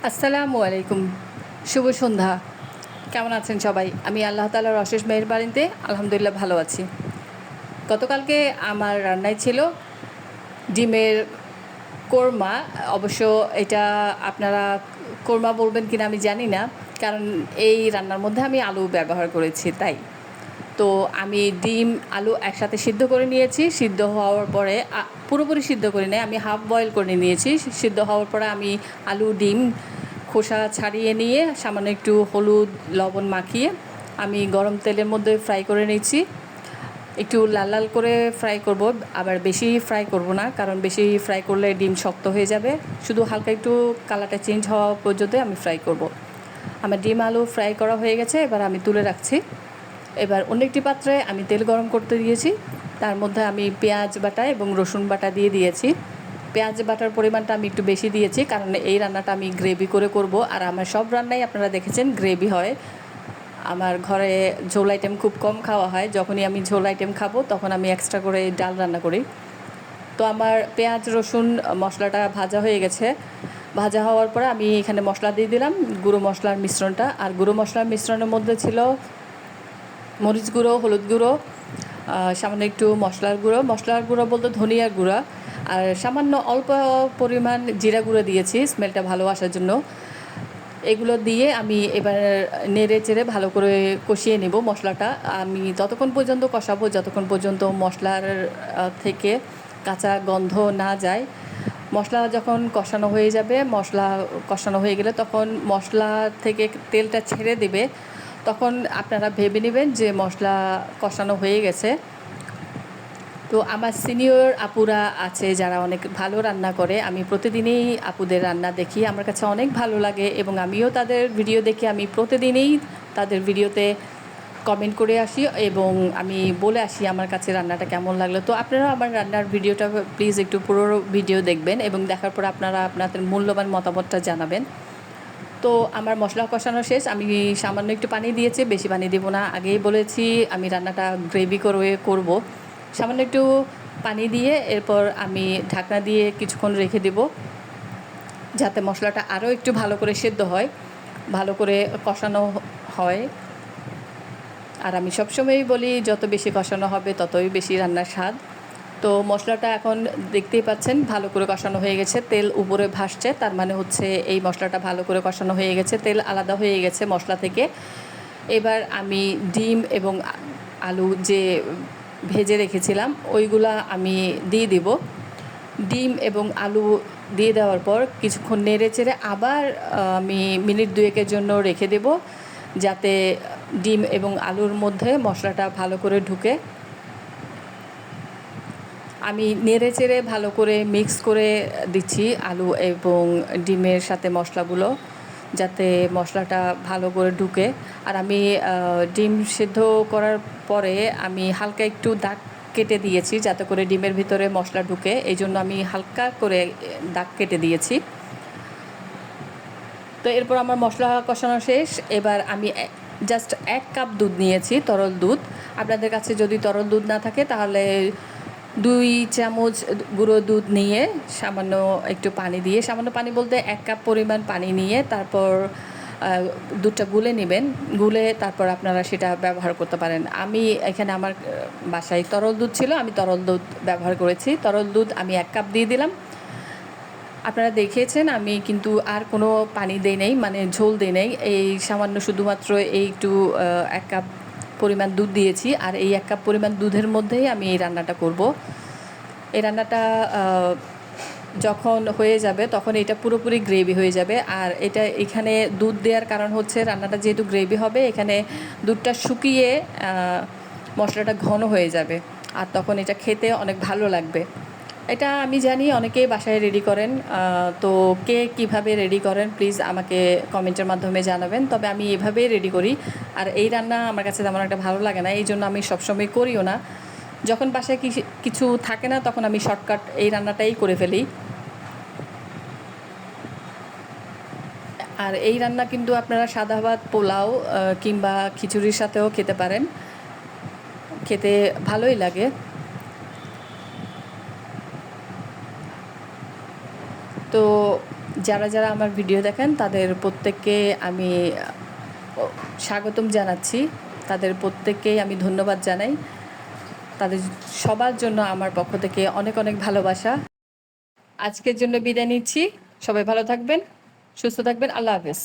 আসসালামু আলাইকুম। শুভ সন্ধ্যা। কেমন আছেন সবাই? আমি আল্লাহ তাআলার অশেষ মেহেরবানিতে আলহামদুলিল্লাহ ভালো আছি। গতকালকে আমার রান্নায় ছিল ডিমের কোরমা। অবশ্য এটা আপনারা কোরমা বলবেন কিনা আমি জানি না। কারণ এই রান্নার মধ্যে আমি আলু ব্যবহার করেছি তাই। তো আমি ডিম, আলু একসাথে সিদ্ধ করে নিয়েছি। সিদ্ধ হওয়ার পরে পুরোপুরি সিদ্ধ করি নাই, আমি হাফ বয়েল করে নিয়েছি। সিদ্ধ হওয়ার পরে আমি আলু, ডিম খোসা ছাড়িয়ে নিয়ে সামান্য একটু হলুদ, লবণ মাখিয়ে আমি গরম তেলের মধ্যে ফ্রাই করে নিয়েছি। একটু লাল লাল করে ফ্রাই করব, আবার বেশি ফ্রাই করব না, কারণ বেশি ফ্রাই করলে ডিম শক্ত হয়ে যাবে। শুধু হালকা একটু কালারটা চেঞ্জ হওয়া পর্যন্ত আমি ফ্রাই করব। আমার ডিম আলু ফ্রাই করা হয়ে গেছে, এবার আমি তুলে রাখছি। এবার অন্য একটি পাত্রে আমি তেল গরম করতে দিয়েছি। তার মধ্যে আমি পেঁয়াজ বাটা এবং রসুন বাটা দিয়ে দিয়েছি। পেঁয়াজ বাটার পরিমাণটা আমি একটু বেশি দিয়েছি, কারণ এই রান্নাটা আমি গ্রেভি করে করব। আর আমার সব রান্নাই আপনারা দেখেছেন গ্রেভি হয়। আমার ঘরে ঝোল আইটেম খুব কম খাওয়া হয়। যখনই আমি ঝোল আইটেম খাবো তখন আমি এক্সট্রা করে ডাল রান্না করি। তো আমার পেঁয়াজ রসুন মশলাটা ভাজা হয়ে গেছে। ভাজা হওয়ার পরে আমি এখানে মশলা দিয়ে দিলাম, গুঁড়ো মশলার মিশ্রণটা। আর গুঁড়ো মশলার মিশ্রণের মধ্যে ছিল মরিচ গুঁড়ো, হলুদ গুঁড়ো, সামান্য একটু মশলার গুঁড়ো বলতে ধনিয়ার গুঁড়া, আর সামান্য অল্প পরিমাণ জিরা গুঁড়ো দিয়েছি স্মেলটা ভালো আসার জন্য। এগুলো দিয়ে আমি এবার নেড়ে চেড়ে ভালো করে কষিয়ে নেব মশলাটা। আমি ততক্ষণ পর্যন্ত কষাবো যতক্ষণ পর্যন্ত মশলার থেকে কাঁচা গন্ধ না যায়। মশলা যখন কষানো হয়ে যাবে, মশলা কষানো হয়ে গেলে তখন মশলা থেকে তেলটা ছেড়ে দেবে, তখন আপনারা ভেবে নেবেন যে মশলা কষানো হয়ে গেছে। তো আমার সিনিয়র আপুরা আছে যারা অনেক ভালো রান্না করে, আমি প্রতিদিনই আপুদের রান্না দেখি, আমার কাছে অনেক ভালো লাগে এবং আমিও তাদের ভিডিও দেখি। আমি প্রতিদিনই তাদের ভিডিওতে কমেন্ট করে আসি এবং আমি বলে আসি আমার কাছে রান্নাটা কেমন লাগলো। তো আপনারা আমার রান্নার ভিডিওটা প্লিজ একটু পুরো ভিডিও দেখবেন এবং দেখার পর আপনারা আপনাদের মূল্যবান মতামতটা জানাবেন। তো আমার মশলা কষানো শেষ। আমি সামান্য একটু পানি দিয়েছি, বেশি পানি দেবো না। আগেই বলেছি আমি রান্নাটা গ্রেভি করে করব। সামান্য একটু পানি দিয়ে এরপর আমি ঢাকনা দিয়ে কিছুক্ষণ রেখে দেব, যাতে মশলাটা আরও একটু ভালো করে সেদ্ধ হয়, ভালো করে কষানো হয়। আর আমি সবসময়ই বলি যত বেশি কষানো হবে ততই বেশি রান্নার স্বাদ। তো মশলাটা এখন দেখতেই পাচ্ছেন ভালো করে কষানো হয়ে গেছে, তেল উপরে ভাসছে, তার মানে হচ্ছে এই মশলাটা ভালো করে কষানো হয়ে গেছে, তেল আলাদা হয়ে গেছে মশলা থেকে। এবার আমি ডিম এবং আলু যে ভেজে রেখেছিলাম ওইগুলা আমি দিয়ে দিব। ডিম এবং আলু দিয়ে দেওয়ার পর কিছুক্ষণ নেড়ে চেড়ে আবার আমি মিনিট দুয়েকের জন্য রেখে দেব, যাতে ডিম এবং আলুর মধ্যে মশলাটা ভালো করে ঢুকে। আমি নেড়ে চেড়ে ভালো করে মিক্স করে দিচ্ছি আলু এবং ডিমের সাথে মশলাগুলো, যাতে মশলাটা ভালো করে ঢুকে। আর আমি ডিম সেদ্ধ করার পরে আমি হালকা একটু দাগ কেটে দিয়েছি যাতে করে ডিমের ভিতরে মশলা ঢুকে, এই জন্য আমি হালকা করে দাগ কেটে দিয়েছি। তো এরপর আমার মশলা কষানো শেষ। এবার আমি জাস্ট 1 কাপ দুধ নিয়েছি, তরল দুধ। আপনাদের কাছে যদি তরল দুধ না থাকে তাহলে 2 চামচ গুঁড়ো দুধ নিয়ে সামান্য একটু পানি দিয়ে, সামান্য পানি বলতে 1 কাপ পরিমাণ পানি নিয়ে তারপর দুধটা গুলে নেবেন। গুলে তারপর আপনারা সেটা ব্যবহার করতে পারেন। আমি এখানে আমার বাসায় তরল দুধ ছিল, আমি তরল দুধ ব্যবহার করেছি। তরল দুধ আমি 1 কাপ দিয়ে দিলাম। আপনারা দেখেছেন আমি কিন্তু আর কোনো পানি দেই নাই, মানে ঝোল দেই নাই। এই সামান্য শুধুমাত্র এই একটু 1 কাপ পরিমাণ দুধ দিয়েছি। আর এই 1 কাপ পরিমাণ দুধের মধ্যেই আমি এই রান্নাটা করব। এই রান্নাটা যখন হয়ে যাবে তখন এটা পুরোপুরি গ্রেভি হয়ে যাবে। আর এটা এখানে দুধ দেওয়ার কারণ হচ্ছে রান্নাটা যেহেতু গ্রেভি হবে, এখানে দুধটা শুকিয়ে মশলাটা ঘন হয়ে যাবে, আর তখন এটা খেতে অনেক ভালো লাগবে। এটা আমি জানি অনেকেই বাসায় রেডি করেন, তো কে কীভাবে রেডি করেন প্লিজ আমাকে কমেন্টের মাধ্যমে জানাবেন। তবে আমি এভাবেই রেডি করি। আর এই রান্না আমার কাছে তেমন একটা ভালো লাগে না, এই জন্য আমি সবসময় করিও না। যখন বাসায় কিছু থাকে না তখন আমি শর্টকাট এই রান্নাটাই করে ফেলি। আর এই রান্না কিন্তু আপনারা সাদা ভাত, পোলাও কিংবা খিচুড়ির সাথেও খেতে পারেন, খেতে ভালোই লাগে। তো যারা যারা আমার ভিডিও দেখেন তাদের প্রত্যেককে আমি স্বাগতম জানাচ্ছি, তাদের প্রত্যেককেই আমি ধন্যবাদ জানাই। তাদের সবার জন্য আমার পক্ষ থেকে অনেক অনেক ভালোবাসা। আজকের জন্য বিদায় নিচ্ছি। সবাই ভালো থাকবেন, সুস্থ থাকবেন। আল্লাহ হাফেজ।